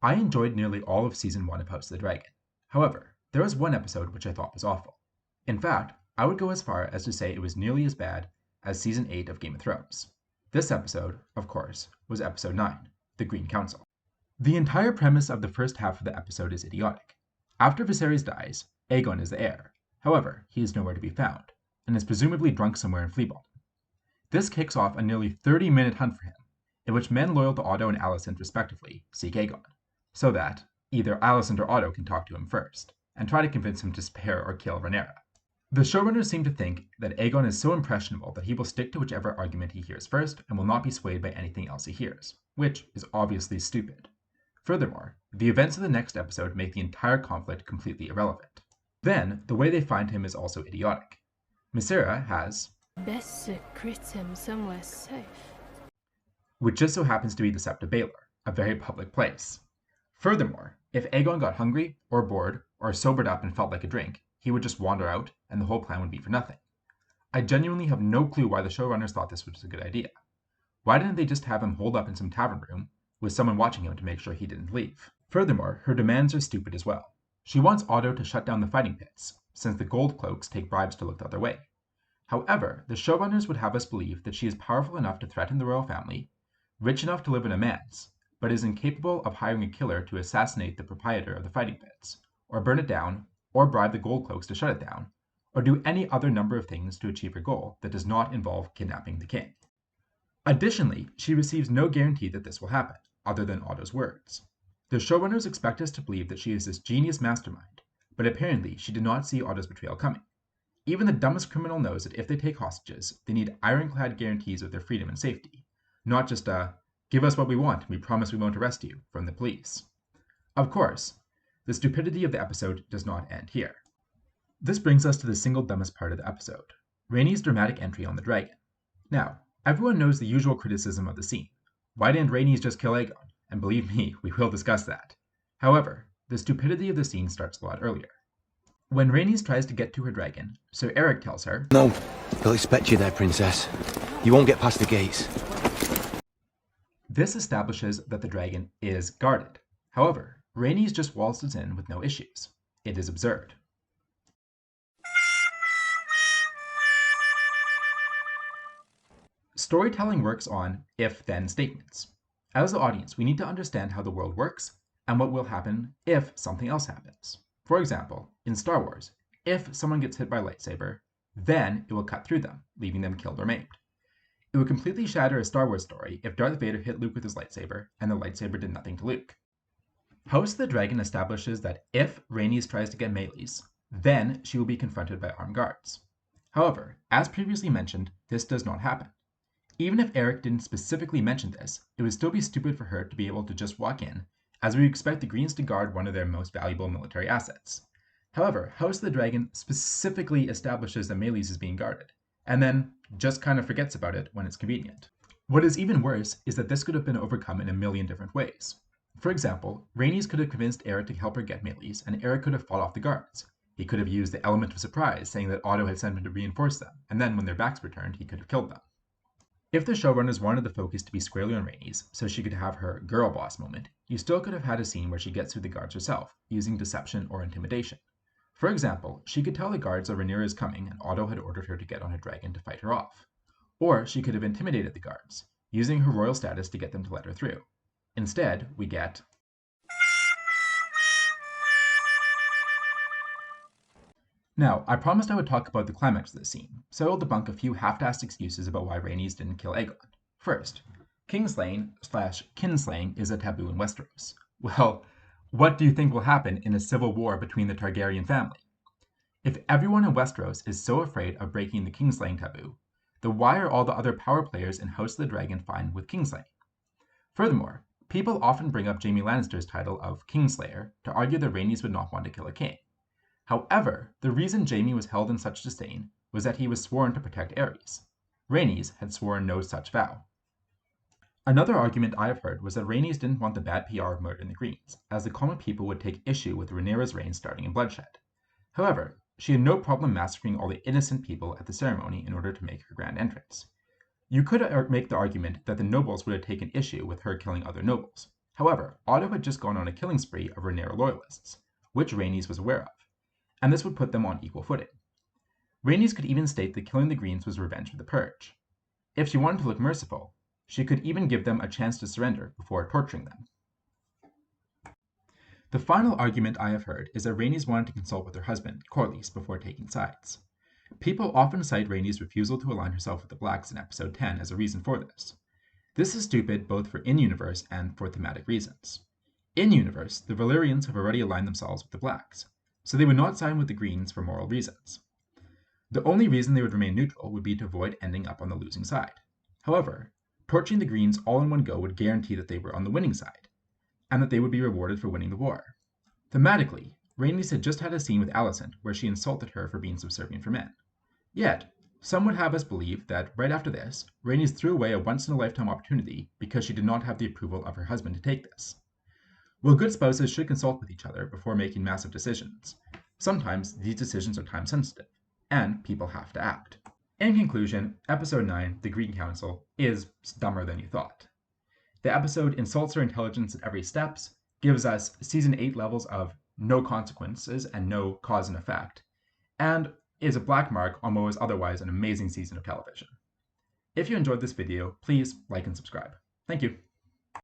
I enjoyed nearly all of Season 1 of House of the Dragon. However, there was one episode which I thought was awful. In fact, I would go as far as to say it was nearly as bad as Season 8 of Game of Thrones. This episode, of course, was Episode 9, The Green Council. The entire premise of the first half of the episode is idiotic. After Viserys dies, Aegon is the heir. However, he is nowhere to be found, and is presumably drunk somewhere in Fleabottom. This kicks off a nearly 30-minute hunt for him, in which men loyal to Otto and Alicent respectively seek Aegon, so that either Alicent or Otto can talk to him first, and try to convince him to spare or kill Rhaenyra. The showrunners seem to think that Aegon is so impressionable that he will stick to whichever argument he hears first and will not be swayed by anything else he hears, which is obviously stupid. Furthermore, the events of the next episode make the entire conflict completely irrelevant. Then, the way they find him is also idiotic. Mysaria has Best secret him somewhere safe. which just so happens to be the Sept of Baelor, a very public place. Furthermore, if Aegon got hungry, or bored, or sobered up and felt like a drink, he would just wander out, and the whole plan would be for nothing. I genuinely have no clue why the showrunners thought this was a good idea. Why didn't they just have him holed up in some tavern room, with someone watching him to make sure he didn't leave? Furthermore, her demands are stupid as well. She wants Otto to shut down the fighting pits, since the Gold Cloaks take bribes to look the other way. However, the showrunners would have us believe that she is powerful enough to threaten the royal family, rich enough to live in a manse, but is incapable of hiring a killer to assassinate the proprietor of the fighting pits, or burn it down, or bribe the Gold Cloaks to shut it down, or do any other number of things to achieve her goal that does not involve kidnapping the king. Additionally, she receives no guarantee that this will happen, other than Otto's words. The showrunners expect us to believe that she is this genius mastermind, but apparently she did not see Otto's betrayal coming. Even the dumbest criminal knows that if they take hostages, they need ironclad guarantees of their freedom and safety, not just a, give us what we want and we promise we won't arrest you, from the police. Of course, the stupidity of the episode does not end here. This brings us to the single dumbest part of the episode, Rhaenys' dramatic entry on the dragon. Now, everyone knows the usual criticism of the scene. Why didn't Rhaenys just kill Aegon? And believe me, we will discuss that. However, the stupidity of the scene starts a lot earlier. When Rhaenys tries to get to her dragon, Sir Eric tells her, No, they'll expect you there, princess. You won't get past the gates. This establishes that the dragon is guarded. However, Rhaenys just waltzes in with no issues. It is absurd. Storytelling works on if-then statements. As the audience, we need to understand how the world works and what will happen if something else happens. For example, in Star Wars, if someone gets hit by a lightsaber, then it will cut through them, leaving them killed or maimed. It would completely shatter a Star Wars story if Darth Vader hit Luke with his lightsaber and the lightsaber did nothing to Luke. House of the Dragon establishes that if Rhaenys tries to get melees, then she will be confronted by armed guards. However, as previously mentioned, this does not happen. Even if Eric didn't specifically mention this, it would still be stupid for her to be able to just walk in, as we expect the Greens to guard one of their most valuable military assets. However, House of the Dragon specifically establishes that Melees is being guarded, and then just kind of forgets about it when it's convenient. What is even worse is that this could have been overcome in a million different ways. For example, Rhaenys could have convinced Eric to help her get Melees, and Eric could have fought off the guards. He could have used the element of surprise, saying that Otto had sent him to reinforce them, and then when their backs were turned, he could have killed them. If the showrunners wanted the focus to be squarely on Rhaenys, so she could have her girl boss moment, you still could have had a scene where she gets through the guards herself, using deception or intimidation. For example, she could tell the guards that Rhaenyra is coming and Otto had ordered her to get on her dragon to fight her off. Or she could have intimidated the guards, using her royal status to get them to let her through. Instead, we get Now, I promised I would talk about the climax of the scene, so I will debunk a few half-assed excuses about why Rhaenys didn't kill Aegon. First, kinslaying is a taboo in Westeros. Well, what do you think will happen in a civil war between the Targaryen family? If everyone in Westeros is so afraid of breaking the kinslaying taboo, then why are all the other power players in House of the Dragon fine with kinslaying? Furthermore, people often bring up Jaime Lannister's title of Kingslayer to argue that Rhaenys would not want to kill a king. However, the reason Jaime was held in such disdain was that he was sworn to protect Aerys. Rhaenys had sworn no such vow. Another argument I have heard was that Rhaenys didn't want the bad PR of murdering the Greens, as the common people would take issue with Rhaenyra's reign starting in bloodshed. However, she had no problem massacring all the innocent people at the ceremony in order to make her grand entrance. You could make the argument that the nobles would have taken issue with her killing other nobles. However, Otto had just gone on a killing spree of Rhaenyra loyalists, which Rhaenys was aware of, and this would put them on equal footing. Rhaenys could even state that killing the Greens was revenge for the Purge. If she wanted to look merciful, she could even give them a chance to surrender before torturing them. The final argument I have heard is that Rhaenys wanted to consult with her husband, Corlys, before taking sides. People often cite Rhaenys' refusal to align herself with the Blacks in episode 10 as a reason for this. This is stupid both for in-universe and for thematic reasons. In-universe, the Valyrians have already aligned themselves with the Blacks, so they would not side with the Greens for moral reasons. The only reason they would remain neutral would be to avoid ending up on the losing side. However, torching the Greens all in one go would guarantee that they were on the winning side, and that they would be rewarded for winning the war. Thematically, Rhaenys had just had a scene with Alicent where she insulted her for being subservient for men. Yet, some would have us believe that right after this, Rhaenys threw away a once-in-a-lifetime opportunity because she did not have the approval of her husband to take this. While good spouses should consult with each other before making massive decisions, sometimes these decisions are time-sensitive, and people have to act. In conclusion, Episode 9, The Green Council, is dumber than you thought. The episode insults our intelligence at every step, gives us Season 8 levels of no consequences and no cause and effect, and is a black mark on what was otherwise an amazing season of television. If you enjoyed this video, please like and subscribe. Thank you.